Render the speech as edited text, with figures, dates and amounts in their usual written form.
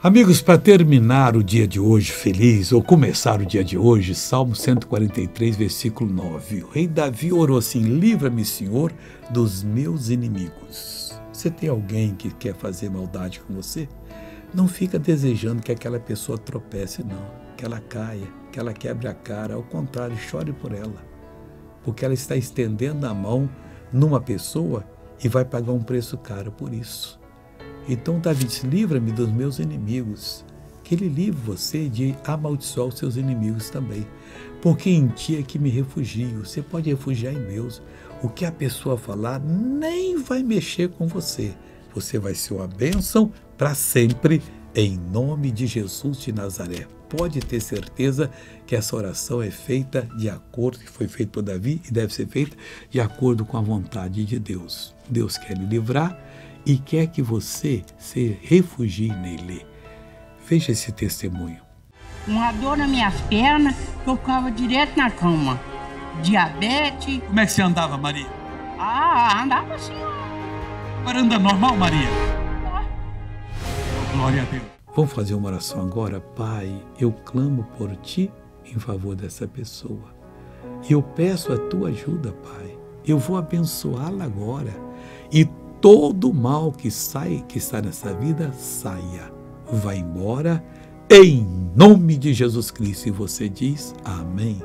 Amigos, para terminar o dia de hoje feliz, ou começar o dia de hoje, Salmo 143, versículo 9. O rei Davi orou assim: livra-me, Senhor, dos meus inimigos. Você tem alguém que quer fazer maldade com você? Não fica desejando que aquela pessoa tropece, não. Que ela caia, que ela quebre a cara. Ao contrário, chore por ela. Porque ela está estendendo a mão numa pessoa e vai pagar um preço caro por isso. Então Davi disse: livra-me dos meus inimigos, que ele livre você de amaldiçoar os seus inimigos também, porque em ti é que me refugio. Você pode refugiar em Deus. O que a pessoa falar nem vai mexer com você. Você vai ser uma bênção para sempre, em nome de Jesus de Nazaré. Pode ter certeza que essa oração é feita de acordo, que foi feita por Davi e deve ser feita de acordo com a vontade de Deus. Deus quer lhe livrar e quer que você se refugie nele. Veja esse testemunho. Uma dor nas minhas pernas, que eu ficava direto na cama. Diabetes. Como é que você andava, Maria? Andava assim. Agora anda normal, Maria? Glória a Deus. Vamos fazer uma oração agora? Pai, eu clamo por ti em favor dessa pessoa. E eu peço a tua ajuda, Pai. Eu vou abençoá-la agora. E todo mal que está nessa vida, saia. Vai embora, em nome de Jesus Cristo. E você diz amém.